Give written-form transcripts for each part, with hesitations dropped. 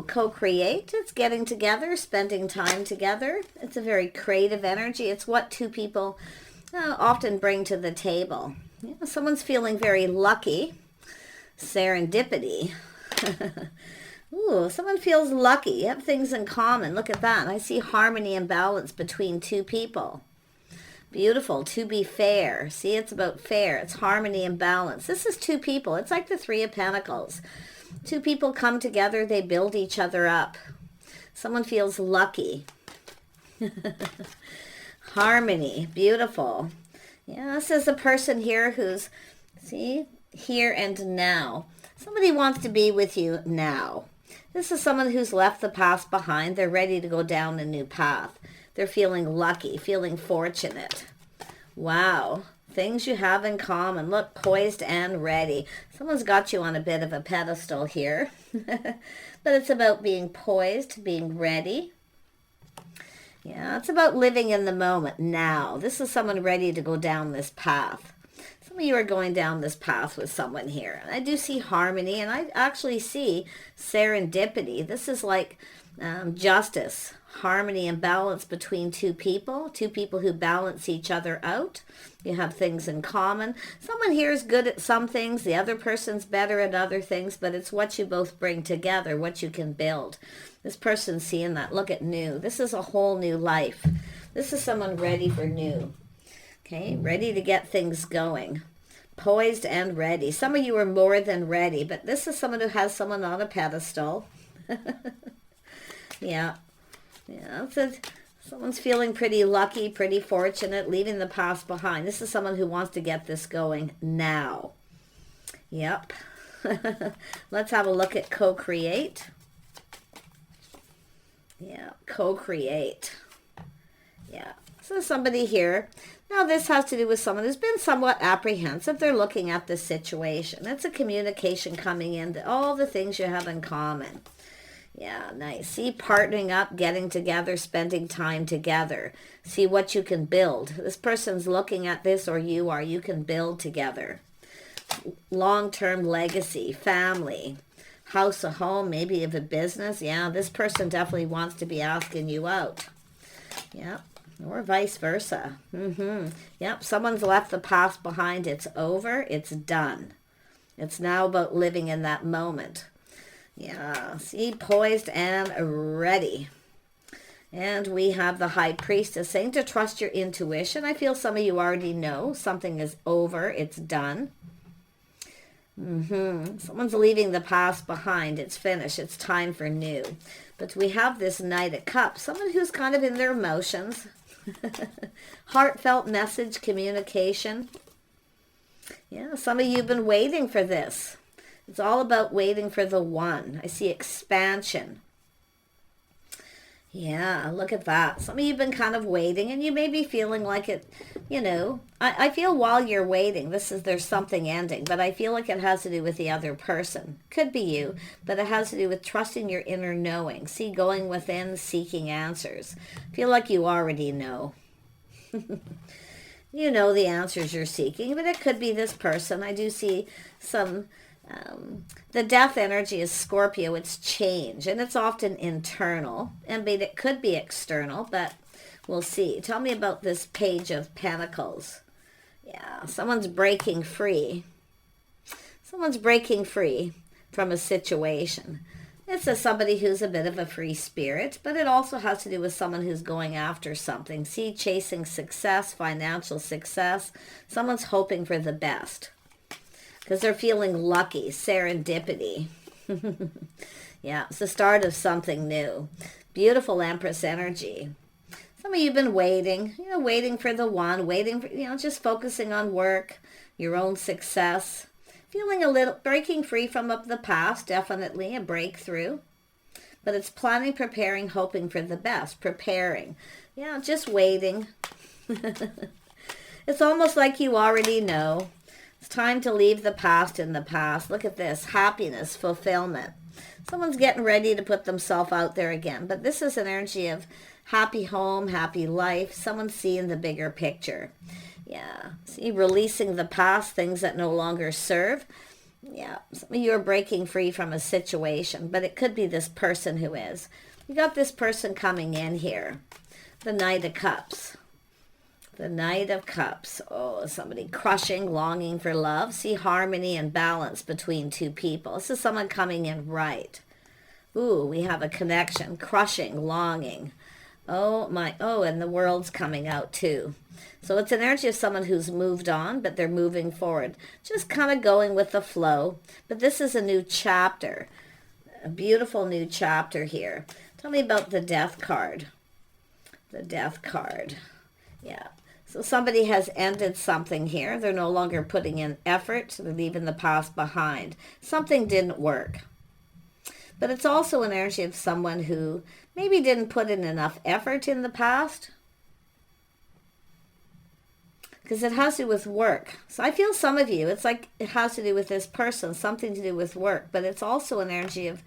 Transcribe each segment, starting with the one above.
Ooh, co-create. It's getting together, spending time together. It's a very creative energy. It's what two people often bring to the table. Yeah, someone's feeling very lucky. Serendipity. Ooh, someone feels lucky. You have things in common. Look at that. I see harmony and balance between two people. Beautiful. To be fair. See, it's about fair. It's harmony and balance. This is two people. It's like the Three of Pentacles. Two people come together. They build each other up. Someone feels lucky. Harmony. Beautiful. Yeah, this is a person here who's, see, here and now. Somebody wants to be with you now. This is someone who's left the past behind. They're ready to go down a new path. They're feeling lucky, feeling fortunate. Wow. Things you have in common. Look, poised and ready. Someone's got you on a bit of a pedestal here. But it's about being poised, being ready. Yeah, it's about living in the moment now. This is someone ready to go down this path. Some of you are going down this path with someone here. And I do see harmony, and I actually see serendipity. This is like justice, harmony and balance between two people who balance each other out. You have things in common. Someone here is good at some things. The other person's better at other things, but it's what you both bring together, what you can build. This person's seeing that. Look at new. This is a whole new life. This is someone ready for new. Okay, ready to get things going. Poised and ready. Some of you are more than ready, but this is someone who has someone on a pedestal. Yeah. Yeah, someone's feeling pretty lucky, pretty fortunate, leaving the past behind. This is someone who wants to get this going now. Yep. Let's have a look at co-create. Yeah, co-create. Yeah. So somebody here. Now this has to do with someone who's been somewhat apprehensive. They're looking at the situation. It's a communication coming into all the things you have in common. Yeah, nice. See, partnering up, getting together, spending time together. See what you can build. This person's looking at this, or you are. You can build together. Long-term legacy, family, house, a home, maybe of a business. Yeah, this person definitely wants to be asking you out. Yeah. Or vice versa. Yep, someone's left the past behind. It's over. It's done. It's now about living in that moment. Yeah, see, poised and ready. And we have the High Priestess saying to trust your intuition. I feel some of you already know something is over. It's done. Someone's leaving the past behind. It's finished. It's time for new. But we have this Knight of Cups. Someone who's kind of in their emotions. Heartfelt message, communication. Yeah, some of you have been waiting for this. It's all about waiting for the one. I see expansion. Yeah, look at that. Some of you have been kind of waiting, and you may be feeling like it, you know. I feel while you're waiting, there's something ending, but I feel like it has to do with the other person. Could be you, but it has to do with trusting your inner knowing. See, going within, seeking answers. Feel like you already know. You know the answers you're seeking, but it could be this person. I do see some... the death energy is Scorpio. It's change, and it's often internal, and it could be external, but we'll see. Tell me about this Page of Pentacles. Yeah, someone's breaking free. Someone's breaking free from a situation. It's somebody who's a bit of a free spirit, but it also has to do with someone who's going after something. See, chasing success, financial success. Someone's hoping for the best. Because they're feeling lucky, serendipity. Yeah, it's the start of something new. Beautiful Empress energy. Some of you have been waiting, waiting for the one, waiting for, just focusing on work, your own success. Feeling a little, breaking free from the past, definitely a breakthrough. But it's planning, preparing, hoping for the best, preparing. Yeah, just waiting. It's almost like you already know. It's time to leave the past in the past. Look at this. Happiness, fulfillment. Someone's getting ready to put themselves out there again. But this is an energy of happy home, happy life. Someone's seeing the bigger picture. Yeah. See, releasing the past, things that no longer serve. Yeah, some of you are breaking free from a situation, but it could be this person who is. You got this person coming in here. The Knight of Cups. The Knight of Cups. Oh, somebody crushing, longing for love. See harmony and balance between two people. This is someone coming in right. Ooh, we have a connection. Crushing, longing. Oh, my. Oh, and the world's coming out too. So it's an energy of someone who's moved on, but they're moving forward. Just kind of going with the flow. But this is a new chapter. A beautiful new chapter here. Tell me about the Death card. The Death card. Yeah. So somebody has ended something here. They're no longer putting in effort. They're leaving the past behind. Something didn't work. But it's also an energy of someone who maybe didn't put in enough effort in the past. Because it has to do with work. So I feel some of you, it's like it has to do with this person, something to do with work. But it's also an energy of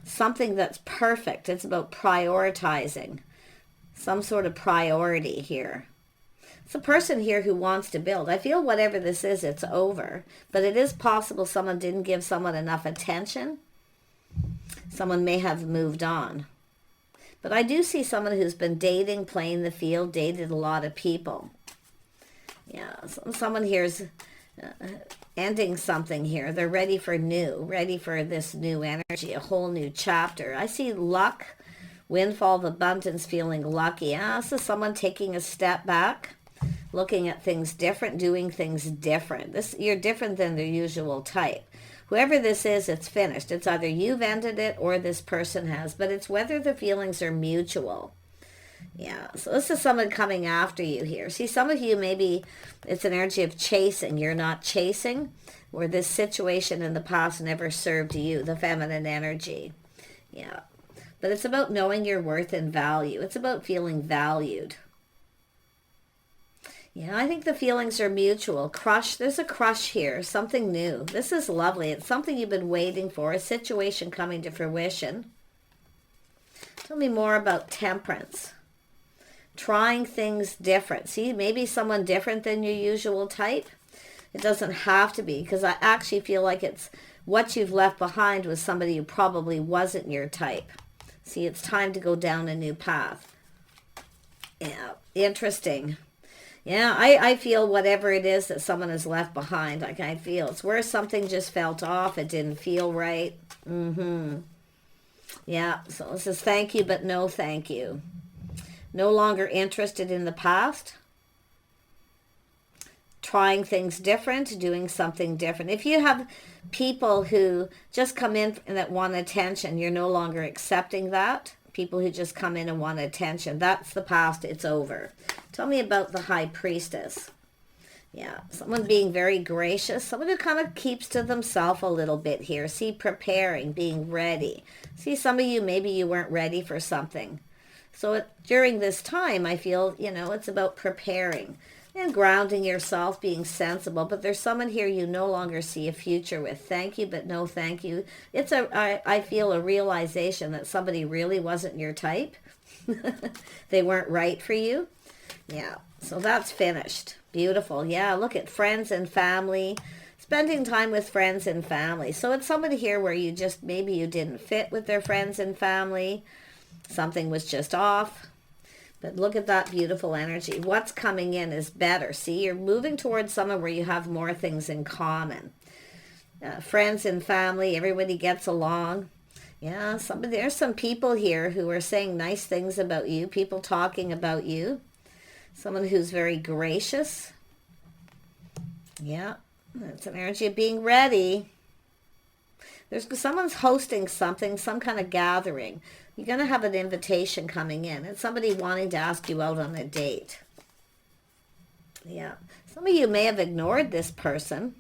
something that's perfect. It's about prioritizing. Some sort of priority here. It's a person here who wants to build. I feel whatever this is, it's over. But it is possible someone didn't give someone enough attention. Someone may have moved on. But I do see someone who's been dating, playing the field, dated a lot of people. Yeah, someone here's ending something here. They're ready for new, ready for this new energy, a whole new chapter. I see luck, windfall of abundance, feeling lucky. This is someone taking a step back, looking at things different, doing things different. You're different than their usual type. Whoever this is, it's finished. It's either you've ended it or this person has, but it's whether the feelings are mutual. Yeah, so this is someone coming after you here. See, some of you, maybe it's an energy of chasing. You're not chasing, or this situation in the past never served you, the feminine energy. Yeah, but it's about knowing your worth and value. It's about feeling valued. Yeah, I think the feelings are mutual. Crush, there's a crush here, something new. This is lovely. It's something you've been waiting for, a situation coming to fruition. Tell me more about temperance. Trying things different. See, maybe someone different than your usual type. It doesn't have to be, because I actually feel like it's what you've left behind was somebody who probably wasn't your type. See, it's time to go down a new path. Yeah, interesting. Yeah, I feel whatever it is that someone has left behind, like I feel it's where something just felt off. It didn't feel right. Yeah, so it says thank you, but no thank you. No longer interested in the past. Trying things different, doing something different. If you have people who just come in and that want attention, you're no longer accepting that. People who just come in and want attention, that's the past, it's over. Tell me about the High Priestess. Yeah, someone being very gracious, someone who kind of keeps to themselves a little bit here. See, preparing, being ready. See, some of you, maybe you weren't ready for something. So during this time, I feel, it's about preparing and grounding yourself, being sensible. But there's someone here you no longer see a future with. Thank you, but no thank you. I feel a realization that somebody really wasn't your type. They weren't right for you. Yeah, so that's finished. Beautiful. Yeah, look at friends and family. Spending time with friends and family. So it's somebody here where maybe you didn't fit with their friends and family. Something was just off. But look at that beautiful energy. What's coming in is better. See, you're moving towards someone where you have more things in common. Friends and family, everybody gets along. Yeah, there's some people here who are saying nice things about you. People talking about you. Someone who's very gracious. Yeah, that's an energy of being ready. Someone's hosting something, some kind of gathering. You're going to have an invitation coming in. It's somebody wanting to ask you out on a date. Yeah. Some of you may have ignored this person.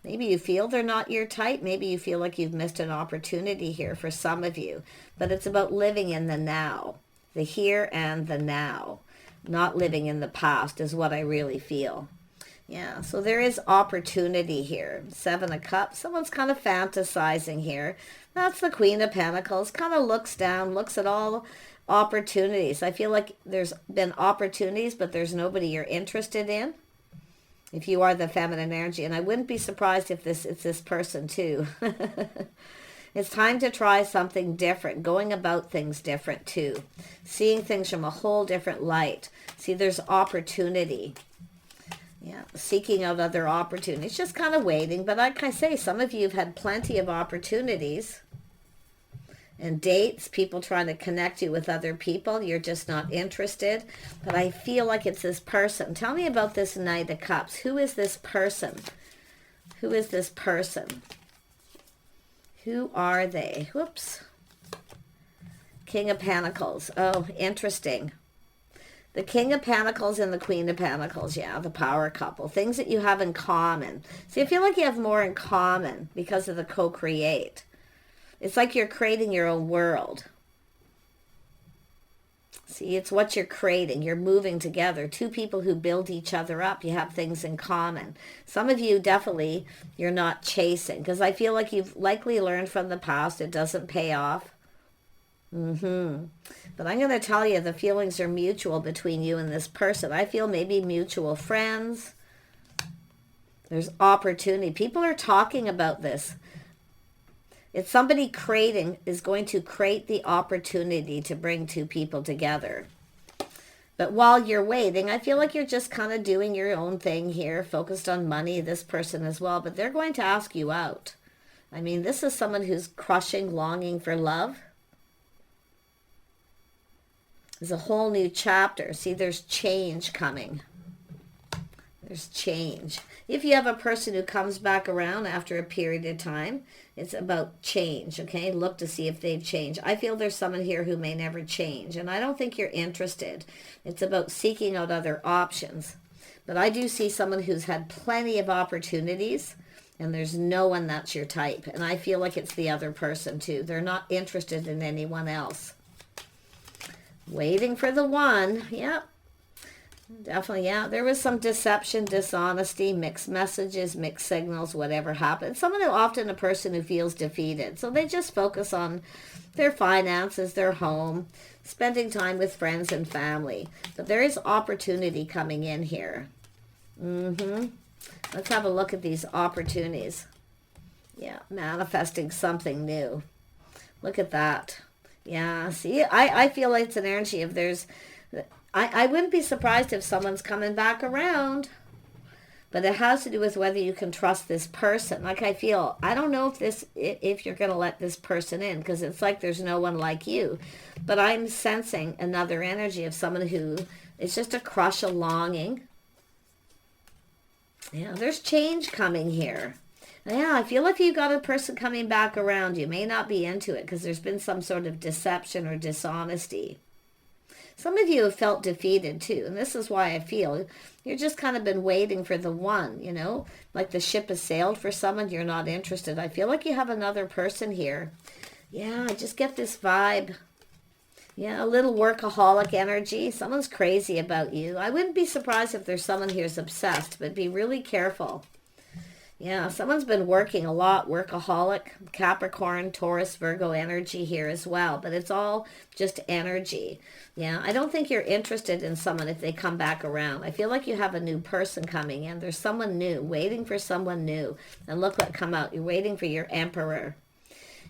Maybe you feel they're not your type. Maybe you feel like you've missed an opportunity here for some of you. But it's about living in the now. The here and the now. Not living in the past is what I really feel. Yeah, so there is opportunity here. 7 of Cups. Someone's kind of fantasizing here. That's the Queen of Pentacles. Kind of looks down, looks at all opportunities. I feel like there's been opportunities, but there's nobody you're interested in. if you are the feminine energy. And I wouldn't be surprised if it's this person too. It's time to try something different, going about things different too, seeing things from a whole different light. See, there's opportunity. Yeah, seeking out other opportunities, just kind of waiting. But like I say, some of you have had plenty of opportunities and dates, people trying to connect you with other people. You're just not interested. But I feel like it's this person. Tell me about this Knight of Cups. Who is this person? Who is this person? Who are they? Whoops. King of Pentacles. Oh, interesting. The King of Pentacles and the Queen of Pentacles. Yeah, the power couple. Things that you have in common. See, I feel like you have more in common because of the co-create. It's like you're creating your own world. See, it's what you're creating. You're moving together. Two people who build each other up. You have things in common. Some of you definitely, you're not chasing. Because I feel like you've likely learned from the past. It doesn't pay off. But I'm going to tell you, the feelings are mutual between you and this person. I feel maybe mutual friends. There's opportunity. People are talking about this. It's somebody is going to create the opportunity to bring two people together. But while you're waiting, I feel like you're just kind of doing your own thing here, focused on money, this person as well. But they're going to ask you out. I mean, this is someone who's crushing, longing for love. There's a whole new chapter. See, there's change coming. There's change. If you have a person who comes back around after a period of time, it's about change, okay? Look to see if they've changed. I feel there's someone here who may never change, and I don't think you're interested. It's about seeking out other options. But I do see someone who's had plenty of opportunities, and there's no one that's your type. And I feel like it's the other person too. They're not interested in anyone else. Waiting for the one. Yep. Definitely, yeah. There was some deception, dishonesty, mixed messages, mixed signals, whatever happened. Someone who often a person who feels defeated. So they just focus on their finances, their home, spending time with friends and family. But there is opportunity coming in here. Let's have a look at these opportunities. Yeah, manifesting something new. Look at that. Yeah, see, I feel like it's an energy of there's... I wouldn't be surprised if someone's coming back around. But it has to do with whether you can trust this person. Like I feel, I don't know if you're going to let this person in, because it's like there's no one like you. But I'm sensing another energy of someone who, it's just a crush, a longing. Yeah, there's change coming here. Yeah, I feel like you got a person coming back around. You may not be into it because there's been some sort of deception or dishonesty. Some of you have felt defeated too, and this is why I feel you're just kind of been waiting for the one, you know, like the ship has sailed for someone, you're not interested. I feel like you have another person here. Yeah, I just get this vibe. Yeah, a little workaholic energy. Someone's crazy about you. I wouldn't be surprised if there's someone here who's obsessed, but be really careful. Yeah, someone's been working a lot, workaholic, Capricorn, Taurus, Virgo energy here as well, but it's all just energy. Yeah, I don't think you're interested in someone if they come back around. I feel like you have a new person coming in. There's someone new, waiting for someone new. And look what come out. You're waiting for your Emperor.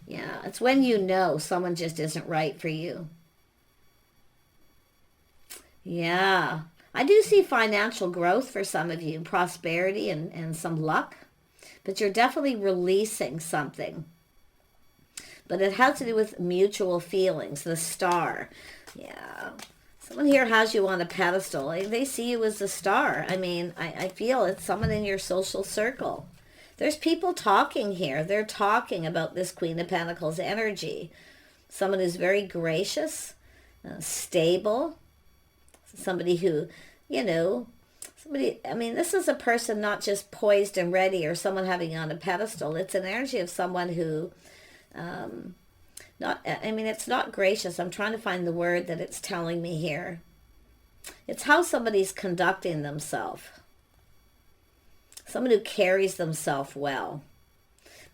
Yeah, it's when you know someone just isn't right for you. Yeah, I do see financial growth for some of you, prosperity and some luck. But you're definitely releasing something. But it has to do with mutual feelings, the star. Yeah. Someone here has you on a pedestal. They see you as a star. I mean, I feel it's someone in your social circle. There's people talking here. They're talking about this Queen of Pentacles energy. Someone who's very gracious, stable. Somebody who, you know... I mean, this is a person not just poised and ready or someone having on a pedestal. It's an energy of someone who, it's not gracious. I'm trying to find the word that it's telling me here. It's how somebody's conducting themselves. Someone who carries themselves well.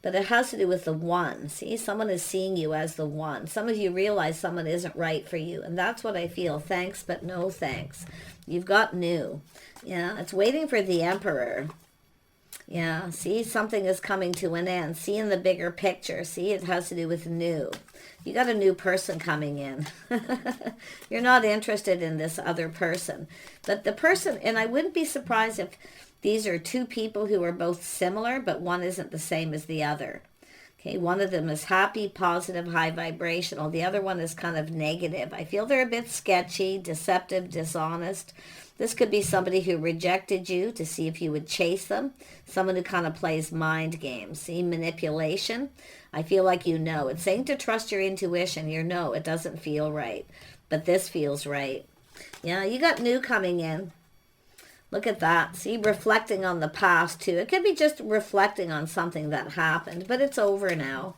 but it has to do with the one. See, someone is seeing you as the one. Some of you realize someone isn't right for you, and that's what I feel. Thanks, but no thanks. You've got new. Yeah, it's waiting for the Emperor. Yeah, see, something is coming to an end. See, in the bigger picture, see, it has to do with new. You got a new person coming in. You're not interested in this other person. But the person, and I wouldn't be surprised if these are two people who are both similar, but one isn't the same as the other. Okay, one of them is happy, positive, high vibrational. The other one is kind of negative. I feel they're a bit sketchy, deceptive, dishonest. This could be somebody who rejected you to see if you would chase them. Someone who kind of plays mind games. See, manipulation. I feel like you know. It's saying to trust your intuition. You know it doesn't feel right. But this feels right. Yeah, you got new coming in. Look at that. See, reflecting on the past too. It could be just reflecting on something that happened, but it's over now.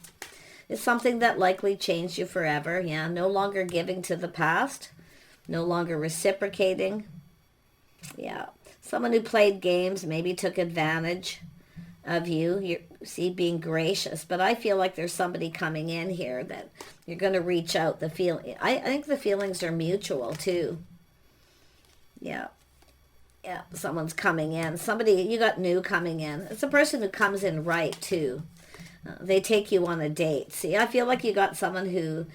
It's something that likely changed you forever. Yeah, no longer giving to the past. No longer reciprocating. Yeah, someone who played games, maybe took advantage of you. You see, being gracious. But I feel like there's somebody coming in here that you're going to reach out. The feeling. I think the feelings are mutual too. Yeah. Yeah, someone's coming in. Somebody, you got new coming in. It's a person who comes in right too. They take you on a date. See, I feel like you got someone who,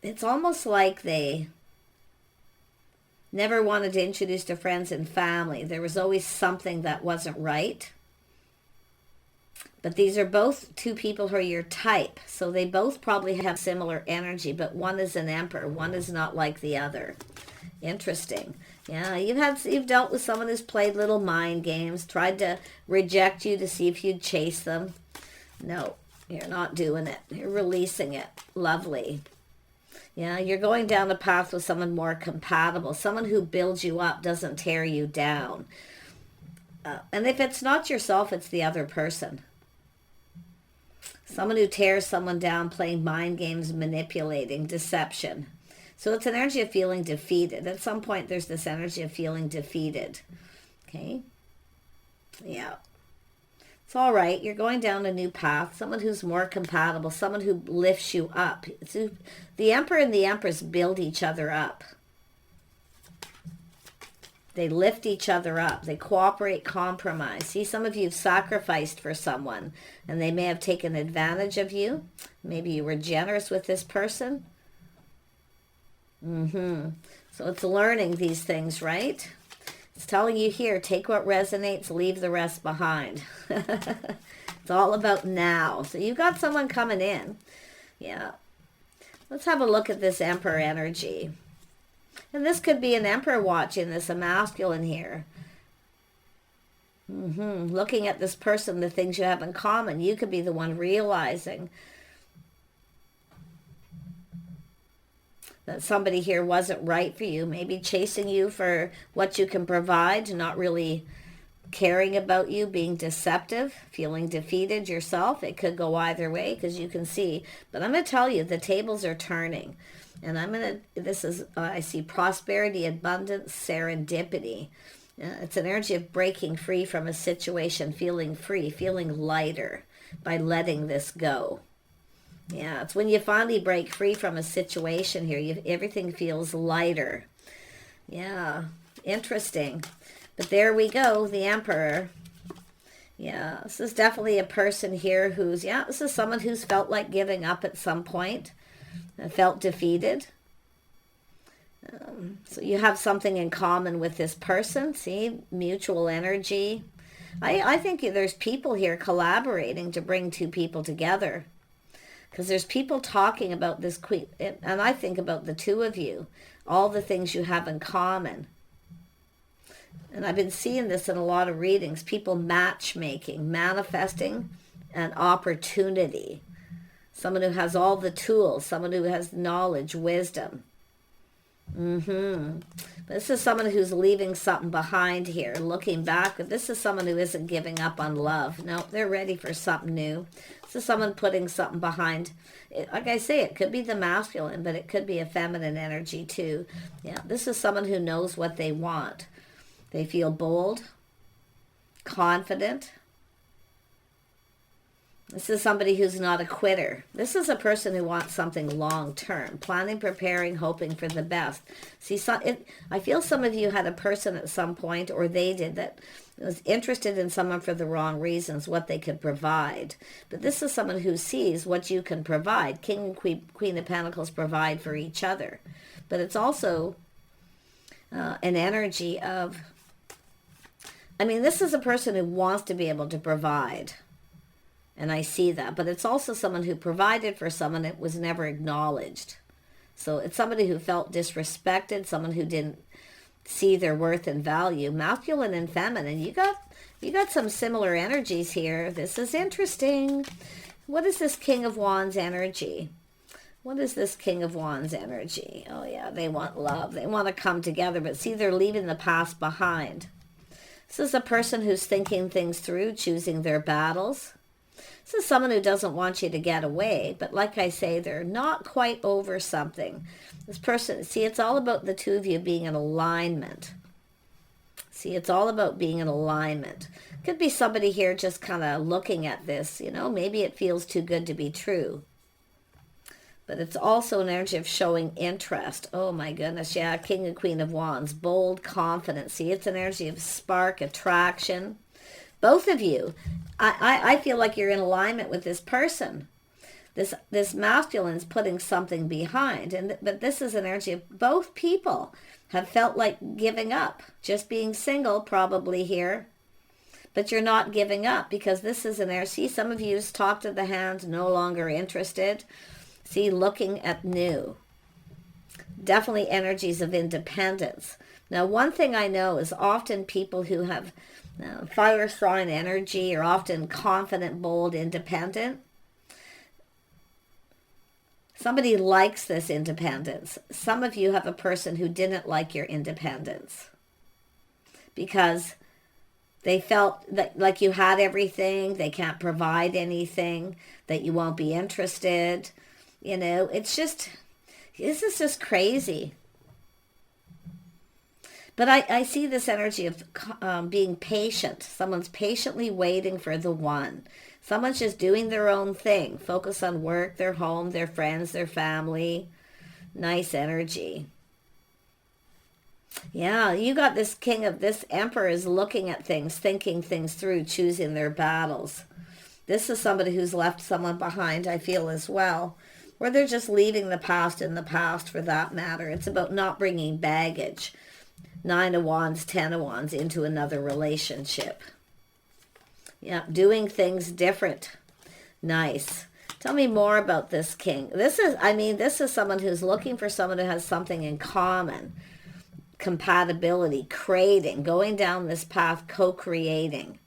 it's almost like they never wanted to introduce to friends and family. There was always something that wasn't right. But these are both two people who are your type. So they both probably have similar energy, but one is an emperor. One is not like the other. Interesting. Yeah, you've dealt with someone who's played little mind games, tried to reject you to see if you'd chase them. No, you're not doing it. You're releasing it. Lovely. Yeah, you're going down the path with someone more compatible. Someone who builds you up, doesn't tear you down. And if it's not yourself, it's the other person. Someone who tears someone down, playing mind games, manipulating, deception. So it's an energy of feeling defeated. At some point, there's this energy of feeling defeated. Okay? Yeah. It's all right. You're going down a new path. Someone who's more compatible. Someone who lifts you up. So the Emperor and the Empress build each other up. They lift each other up. They cooperate, compromise. See, some of you have sacrificed for someone, and they may have taken advantage of you. Maybe you were generous with this person. So it's learning these things, right? It's telling you here, take what resonates, leave the rest behind. It's all about now. So you've got someone coming in. Yeah. Let's have a look at this Emperor energy. And this could be an Emperor watching this, a masculine here. Looking at this person, the things you have in common. You could be the one realizing that somebody here wasn't right for you, maybe chasing you for what you can provide, not really caring about you, being deceptive, feeling defeated yourself. It could go either way, because you can see. But I'm going to tell you, the tables are turning. And this is, I see prosperity, abundance, serendipity. It's an energy of breaking free from a situation, feeling free, feeling lighter by letting this go. Yeah, it's when you finally break free from a situation here, everything feels lighter. Yeah, interesting. But there we go, the Emperor. Yeah, this is definitely a person here who's, this is someone who's felt like giving up at some point, felt defeated. So you have something in common with this person, see, mutual energy. I think there's people here collaborating to bring two people together. Because there's people talking about this queen, and I think about the two of you, all the things you have in common. And I've been seeing this in a lot of readings, people matchmaking, manifesting an opportunity. Someone who has all the tools, someone who has knowledge, wisdom. This is someone who's leaving something behind here, looking back. This is someone who isn't giving up on love. No, they're ready for something new. This is someone putting something behind. Like I say, it could be the masculine, but it could be a feminine energy too. Yeah, this is someone who knows what they want. They feel bold, confident. This is somebody who's not a quitter. This is a person who wants something long-term, planning, preparing, hoping for the best. See, I feel some of you had a person at some point, or they did, that was interested in someone for the wrong reasons, what they could provide. But this is someone who sees what you can provide. King and Queen of Pentacles provide for each other. But it's also an energy of, I mean, this is a person who wants to be able to provide. And I see that. But it's also someone who provided for someone that was never acknowledged. So it's somebody who felt disrespected, someone who didn't see their worth and value. Masculine and feminine. You got some similar energies here. This is interesting. What is this King of Wands energy? What is this King of Wands energy? Oh yeah, they want love. They want to come together. But see, they're leaving the past behind. This is a person who's thinking things through, choosing their battles. This is someone who doesn't want you to get away, but like I say, they're not quite over something. This person, see, it's all about the two of you being in alignment. See, it's all about being in alignment. Could be somebody here just kind of looking at this, you know, maybe it feels too good to be true. But it's also an energy of showing interest. Oh my goodness, yeah, King and Queen of Wands, bold, confident. See, it's an energy of spark, attraction. Both of you, I feel like you're in alignment with this person. This masculine's putting something behind, but this is an energy of both people have felt like giving up, just being single probably here. But you're not giving up because this is an energy. See, some of you's talk to the hand, no longer interested. See, looking at new. Definitely energies of independence. Now, one thing I know is often people who have fire sign energy are often confident, bold, independent. Somebody likes this independence. Some of you have a person who didn't like your independence because they felt that like you had everything, they can't provide anything, that you won't be interested. You know, it's just, this is just crazy. But I see this energy of being patient. Someone's patiently waiting for the one. Someone's just doing their own thing. Focus on work, their home, their friends, their family. Nice energy. Yeah, you got this king of, this emperor is looking at things, thinking things through, choosing their battles. This is somebody who's left someone behind, I feel, as well. Or they're just leaving the past in the past for that matter. It's about not bringing baggage. 9 of Wands, 10 of Wands into another relationship. Yeah, doing things different. Nice. Tell me more about this king. This is someone who's looking for someone who has something in common. Compatibility, creating, going down this path, co-creating.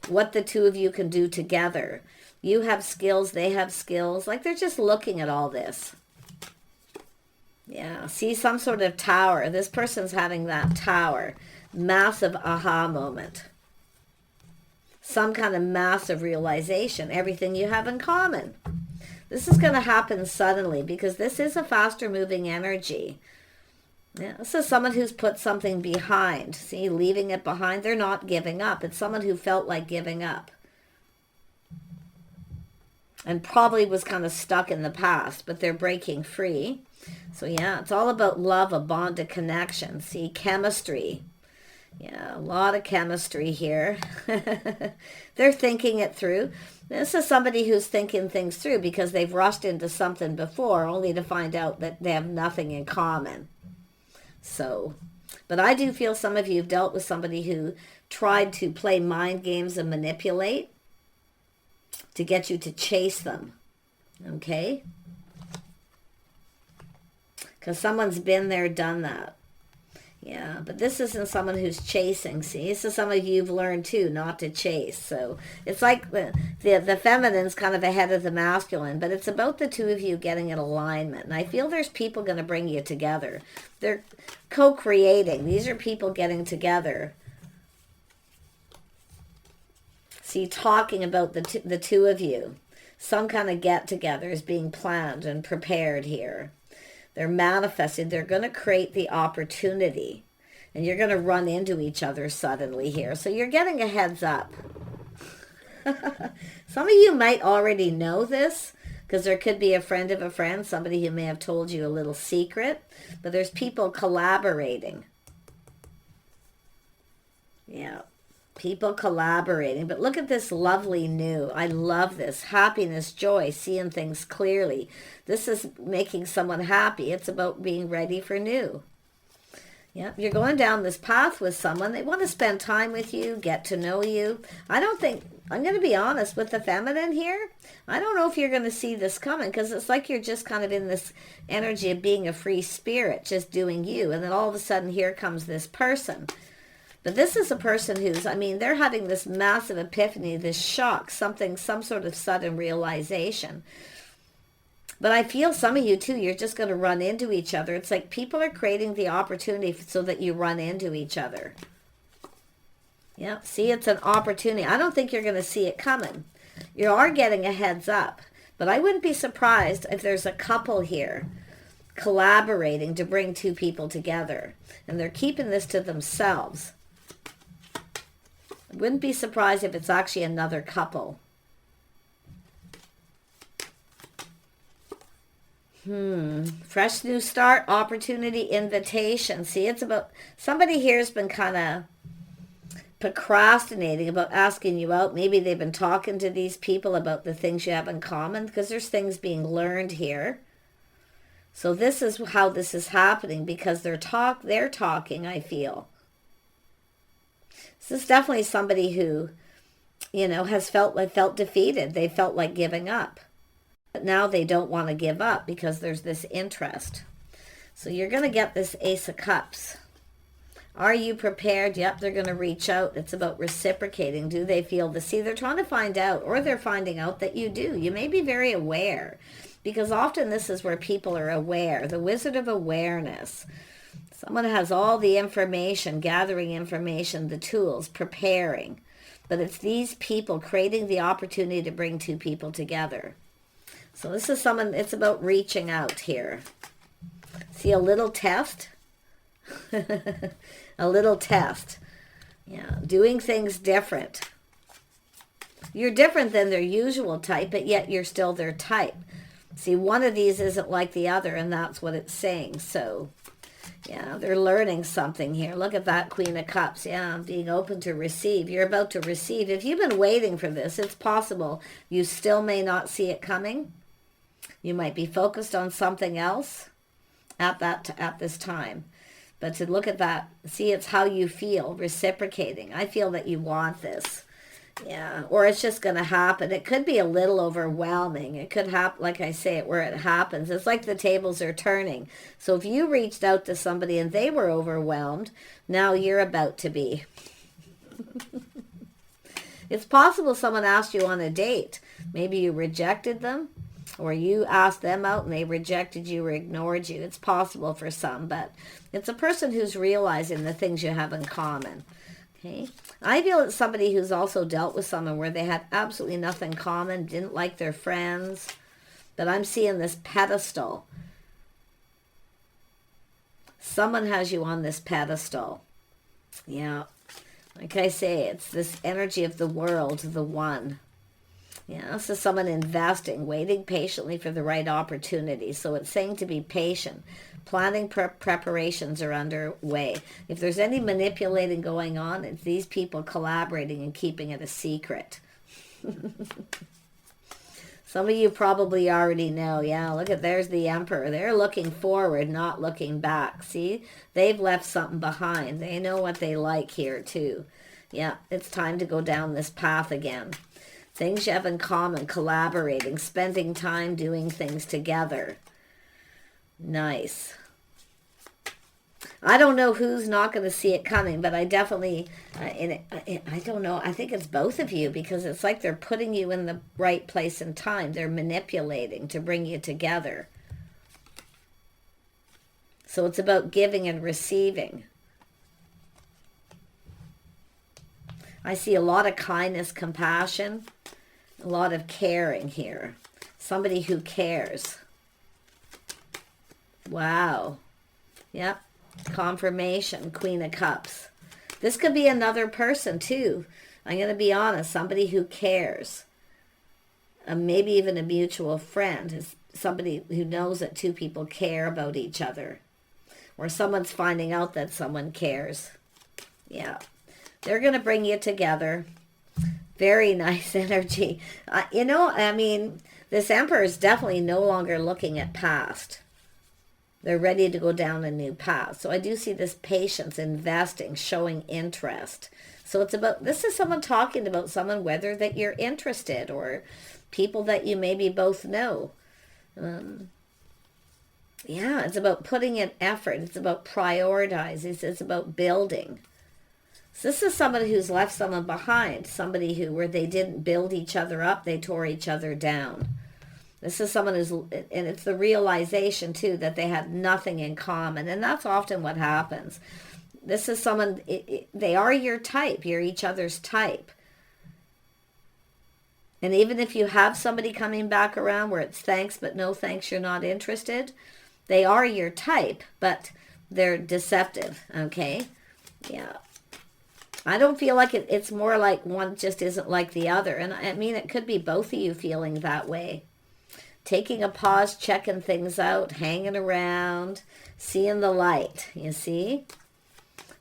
What the two of you can do together. You have skills, they have skills. Like they're just looking at all this. Yeah, see some sort of tower. This person's having that tower. Massive aha moment. Some kind of massive realization. Everything you have in common. This is going to happen suddenly because this is a faster moving energy. Yeah, this is someone who's put something behind. See, leaving it behind. They're not giving up. It's someone who felt like giving up. And probably was kind of stuck in the past, but they're breaking free. So yeah, it's all about love, a bond, a connection. See, chemistry. Yeah, a lot of chemistry here. They're thinking it through. This is somebody who's thinking things through because they've rushed into something before only to find out that they have nothing in common. So, but I do feel some of you have dealt with somebody who tried to play mind games and manipulate to get you to chase them. Okay? Because someone's been there, done that. Yeah, but this isn't someone who's chasing. See, this is some of you've learned too, not to chase. So it's like the feminine's kind of ahead of the masculine, but it's about the two of you getting in alignment. And I feel there's people going to bring you together. They're co-creating. These are people getting together. See, talking about the two of you. Some kind of get-together is being planned and prepared here. They're manifesting. They're going to create the opportunity. And you're going to run into each other suddenly here. So you're getting a heads up. Some of you might already know this, because there could be a friend of a friend, somebody who may have told you a little secret, but there's people collaborating. Yeah, people collaborating. But look at this lovely new. I love this. Happiness, joy, seeing things clearly. This is making someone happy. It's about being ready for new. Yeah, you're going down this path with someone. They want to spend time with you, get to know you. I don't think, I'm going to be honest, with the feminine here, I don't know if you're going to see this coming, because it's like you're just kind of in this energy of being a free spirit, just doing you. And then all of a sudden, here comes this person. But this is a person who's, I mean, they're having this massive epiphany, this shock, some sort of sudden realization. But I feel some of you too, you're just going to run into each other. It's like people are creating the opportunity so that you run into each other. Yeah, see, it's an opportunity. I don't think you're going to see it coming. You are getting a heads up. But I wouldn't be surprised if there's a couple here collaborating to bring two people together. And they're keeping this to themselves. I wouldn't be surprised if it's actually another couple. Fresh new start, opportunity, invitation. See, it's about, somebody here has been kind of procrastinating about asking you out. Maybe they've been talking to these people about the things you have in common, because there's things being learned here. So this is how this is happening, because they're talking, I feel. This is definitely somebody who, you know, has felt defeated. They felt like giving up. But now they don't want to give up because there's this interest. So you're going to get this Ace of Cups. Are you prepared? Yep, they're going to reach out. It's about reciprocating. Do they feel the see? They're trying to find out, or they're finding out that you do. You may be very aware, because often this is where people are aware. The Wizard of Awareness. Someone has all the information, gathering information, the tools, preparing. But it's these people creating the opportunity to bring two people together. So this is someone, it's about reaching out here. See, a little test? A little test. Yeah, doing things different. You're different than their usual type, but yet you're still their type. See, one of these isn't like the other, and that's what it's saying. So, yeah, they're learning something here. Look at that Queen of Cups. Yeah, being open to receive. You're about to receive. If you've been waiting for this, it's possible you still may not see it coming. You might be focused on something else at this time. But to look at that, see, it's how you feel, reciprocating. I feel that you want this. Yeah, or it's just going to happen. It could be a little overwhelming. It could happen, like I say, where it happens. It's like the tables are turning. So if you reached out to somebody and they were overwhelmed, now you're about to be. It's possible someone asked you on a date. Maybe you rejected them, or you asked them out and they rejected you or ignored you. It's possible for some, but it's a person who's realizing the things you have in common. Okay, I feel it's somebody who's also dealt with someone where they had absolutely nothing in common, didn't like their friends, but I'm seeing this pedestal. Someone has you on this pedestal. Yeah, like I say, it's this energy of the world, the one. Yeah, this is someone investing, waiting patiently for the right opportunity. So it's saying to be patient. Planning preparations are underway. If there's any manipulating going on, it's these people collaborating and keeping it a secret. Some of you probably already know. Yeah, look at, there's the Emperor. They're looking forward, not looking back. See, they've left something behind. They know what they like here too. Yeah, it's time to go down this path again. Things you have in common, collaborating, spending time doing things together. Nice. I don't know who's not going to see it coming, but I definitely, I don't know, I think it's both of you, because it's like they're putting you in the right place and time. They're manipulating to bring you together. So it's about giving and receiving. I see a lot of kindness, compassion, a lot of caring here. Somebody who cares. Wow. Yep. Confirmation, Queen of Cups. This could be another person too. I'm going to be honest, somebody who cares. Maybe even a mutual friend, is somebody who knows that two people care about each other. Or someone's finding out that someone cares. Yeah. They're going to bring you together. Very nice energy. You know, I mean, this Emperor is definitely no longer looking at past. They're ready to go down a new path. So I do see this patience, investing, showing interest. So it's about, this is someone talking about someone, whether that you're interested or people that you maybe both know. Yeah, it's about putting in effort. It's about prioritizing. It's about building. So this is somebody who's left someone behind. Somebody who, where they didn't build each other up, they tore each other down. This is someone who's, and it's the realization too that they had nothing in common. And that's often what happens. This is someone, they are your type. You're each other's type. And even if you have somebody coming back around where it's thanks, but no thanks, you're not interested, they are your type, but they're deceptive, okay? Yeah. I don't feel like it's more like one just isn't like the other. And I mean, it could be both of you feeling that way. Taking a pause, checking things out, hanging around, seeing the light, you see?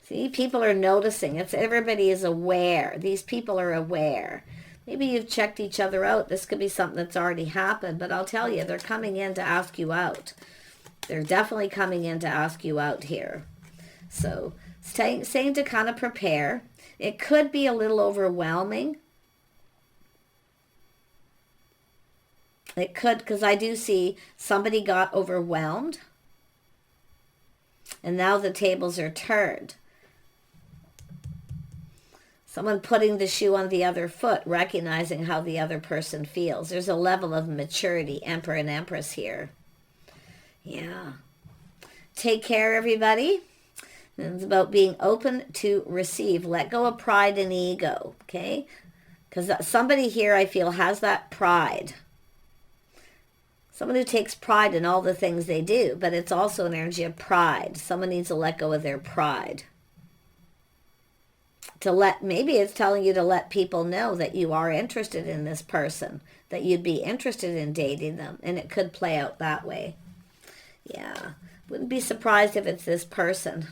See, people are noticing. It's everybody is aware. These people are aware. Maybe you've checked each other out. This could be something that's already happened, but I'll tell you, they're coming in to ask you out. They're definitely coming in to ask you out here. So saying to kind of prepare. It could be a little overwhelming. It could, because I do see somebody got overwhelmed. And now the tables are turned. Someone putting the shoe on the other foot, recognizing how the other person feels. There's a level of maturity, Emperor and Empress here. Yeah. Take care, everybody. It's about being open to receive. Let go of pride and ego, okay? Because somebody here, I feel, has that pride. Someone who takes pride in all the things they do, but it's also an energy of pride. Someone needs to let go of their pride. Maybe it's telling you to let people know that you are interested in this person, that you'd be interested in dating them, and it could play out that way. Yeah, wouldn't be surprised if it's this person.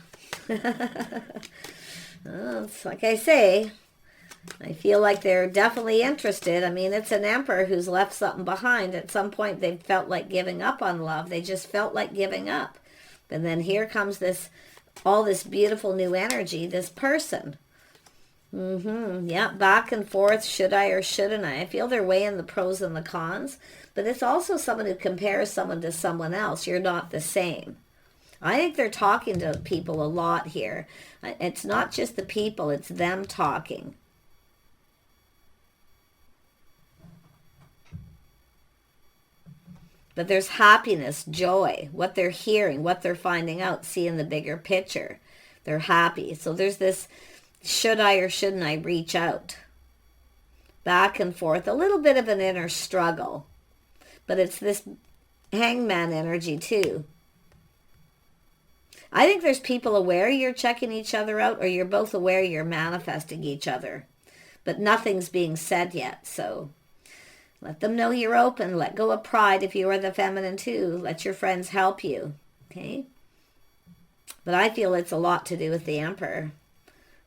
Well, it's like I say, I feel like they're definitely interested. I mean, it's an Emperor who's left something behind. At some point, they felt like giving up on love. They just felt like giving up. And then here comes all this beautiful new energy, this person. Yeah, back and forth, should I or shouldn't I? I feel they're weighing the pros and the cons, but it's also someone who compares someone to someone else. You're not the same. I think they're talking to people a lot here. It's not just the people, it's them talking. But there's happiness, joy, what they're hearing, what they're finding out, seeing the bigger picture. They're happy. So there's this, should I or shouldn't I reach out? Back and forth, a little bit of an inner struggle. But it's this hangman energy too. I think there's people aware you're checking each other out, or you're both aware you're manifesting each other. But nothing's being said yet, so let them know you're open. Let go of pride if you are the feminine too. Let your friends help you, okay? But I feel it's a lot to do with the Emperor.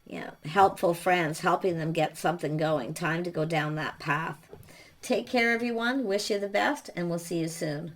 Yeah, helpful friends, helping them get something going. Time to go down that path. Take care, everyone. Wish you the best, and we'll see you soon.